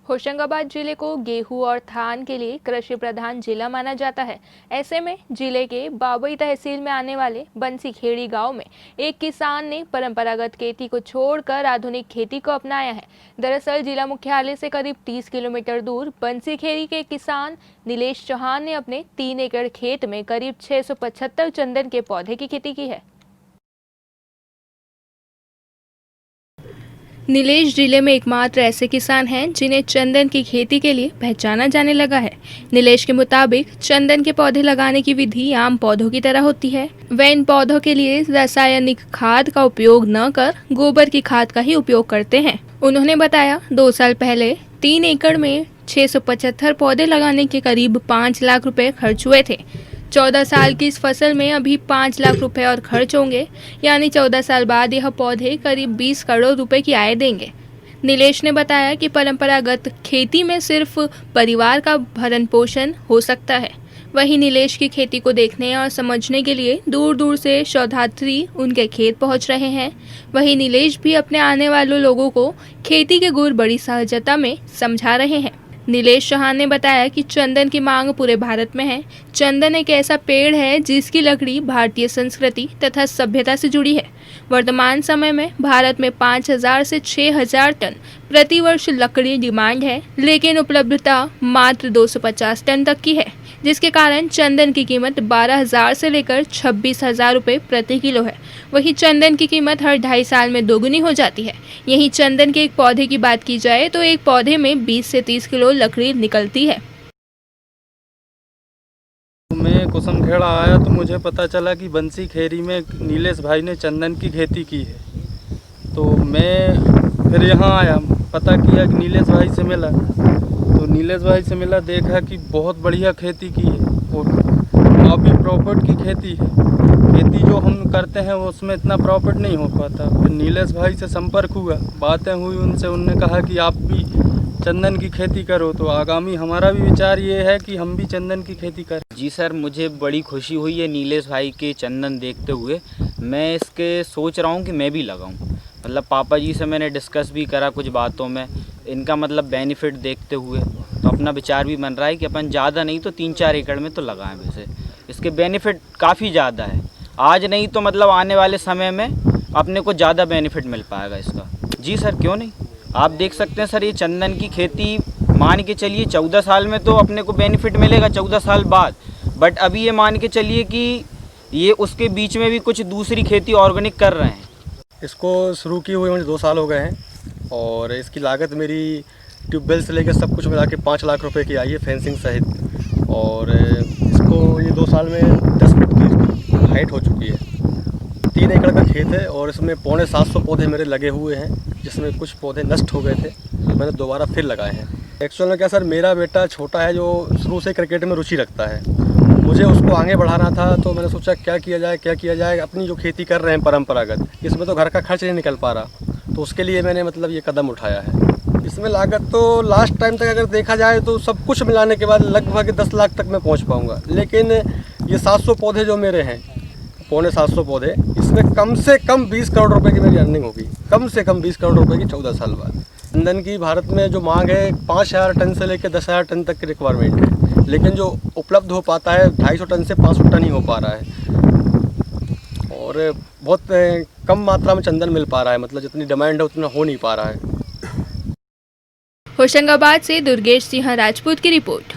होशंगाबाद जिले को गेहूं और धान के लिए कृषि प्रधान जिला माना जाता है। ऐसे में जिले के बाबई तहसील में आने वाले बंसीखेड़ी गांव में एक किसान ने परंपरागत खेती को छोड़कर आधुनिक खेती को अपनाया है। दरअसल जिला मुख्यालय से करीब 30 किलोमीटर दूर बंसीखेड़ी के किसान नीलेश चौहान ने अपने 3 एकड़ खेत में करीब 675 चंदन के पौधे की खेती की है। नीलेश जिले में एकमात्र ऐसे किसान हैं जिन्हें चंदन की खेती के लिए पहचाना जाने लगा है। नीलेश के मुताबिक चंदन के पौधे लगाने की विधि आम पौधों की तरह होती है। वे इन पौधों के लिए रासायनिक खाद का उपयोग न कर गोबर की खाद का ही उपयोग करते हैं। उन्होंने बताया 2 साल पहले 3 एकड़ में 675 पौधे लगाने के करीब 5 लाख रुपए खर्च हुए थे। 14 साल की इस फसल में अभी 5 लाख रुपए और खर्च होंगे, यानी 14 साल बाद यह पौधे करीब 20 करोड़ रुपए की आय देंगे। नीलेश ने बताया कि परंपरागत खेती में सिर्फ परिवार का भरण पोषण हो सकता है। वहीं नीलेश की खेती को देखने और समझने के लिए दूर दूर से शोधार्थी उनके खेत पहुंच रहे हैं। वहीं नीलेश भी अपने आने वाले लोगों को खेती के गुर बड़ी सहजता में समझा रहे हैं। नीलेश चौहान ने बताया कि चंदन की मांग पूरे भारत में है। चंदन एक ऐसा पेड़ है जिसकी लकड़ी भारतीय संस्कृति तथा सभ्यता से जुड़ी है। वर्तमान समय में भारत में 5000 से 6000 टन प्रति वर्ष लकड़ी डिमांड है, लेकिन उपलब्धता मात्र 250 टन तक की है, जिसके कारण चंदन की कीमत 12,000 से लेकर 26,000 रुपये प्रति किलो है। वहीं चंदन की कीमत हर 2.5 साल में दोगुनी हो जाती है। यहीं चंदन के एक पौधे की बात की जाए तो एक पौधे में 20 से 30 किलो लकड़ी निकलती है। मैं कुसुमखेड़ा आया तो मुझे पता चला कि बंसीखेड़ी में नीलेश भाई ने चंदन की खेती की है। तो मैं फिर यहाँ आया, पता किया कि नीलेश भाई से मिला। तो नीलेश भाई से मिला, देखा कि बहुत बढ़िया खेती की है और काफ़ी प्रॉफिट की खेती है। खेती जो हम करते हैं उसमें इतना प्रॉफिट नहीं हो पाता। फिर नीलेश भाई से संपर्क हुआ, बातें हुई उनसे, उनने कहा कि आप भी चंदन की खेती करो। तो आगामी हमारा भी विचार ये है कि हम भी चंदन की खेती करें। जी सर, मुझे बड़ी खुशी हुई है नीलेश भाई के चंदन देखते हुए। मैं इसके सोच रहा हूँ कि मैं भी लगाऊँ। मतलब पापा जी से मैंने डिस्कस भी करा कुछ बातों में, इनका मतलब बेनिफिट देखते हुए तो अपना विचार भी बन रहा है कि अपन ज़्यादा नहीं तो 3-4 एकड़ में तो लगाएं। वैसे इसके बेनिफिट काफ़ी ज़्यादा है, आज नहीं तो मतलब आने वाले समय में अपने को ज़्यादा बेनिफिट मिल पाएगा इसका। जी सर, क्यों नहीं। आप देख सकते हैं सर, ये चंदन की खेती मान के चलिए 14 साल में तो अपने को बेनिफिट मिलेगा 14 साल बाद, बट अभी ये मान के चलिए कि ये उसके बीच में भी कुछ दूसरी खेती ऑर्गेनिक कर रहे हैं। इसको शुरू किए हुए मुझे 2 साल हो गए हैं और इसकी लागत मेरी ट्यूबवेल से लेकर सब कुछ मिला के 5 लाख रुपए की आई है, फेंसिंग सहित। और इसको ये 2 साल में 10 फीट की हाइट हो चुकी है। 3 एकड़ का खेत है और इसमें 750 पौधे मेरे लगे हुए हैं, जिसमें कुछ पौधे नष्ट हो गए थे, मैंने दोबारा फिर लगाए हैं। एक्चुअल में क्या सर, मेरा बेटा छोटा है जो शुरू से क्रिकेट में रुचि रखता है, मुझे उसको आगे बढ़ाना था। तो मैंने सोचा क्या किया जाए। अपनी जो खेती कर रहे हैं परंपरागत, इसमें तो घर का खर्च नहीं निकल पा रहा, तो उसके लिए मैंने मतलब ये कदम उठाया है। इसमें लागत तो लास्ट टाइम तक अगर देखा जाए तो सब कुछ मिलाने के बाद लगभग 10 लाख तक मैं पहुँच पाऊँगा। लेकिन ये 700 पौधे जो मेरे हैं, 750 पौधे, इसमें कम से कम 20 करोड़ रुपए की मेरी अर्निंग होगी, कम से कम 20 करोड़ रुपए की 14 साल बाद। चंदन की भारत में जो मांग है 5000 टन से लेकर 10,000 टन तक की रिक्वायरमेंट है, लेकिन जो उपलब्ध हो पाता है 250 टन से 500 टन ही हो पा रहा है और बहुत कम मात्रा में चंदन मिल पा रहा है। मतलब जितनी डिमांड है उतना हो नहीं पा रहा है। होशंगाबाद से दुर्गेश सिंह राजपूत की रिपोर्ट।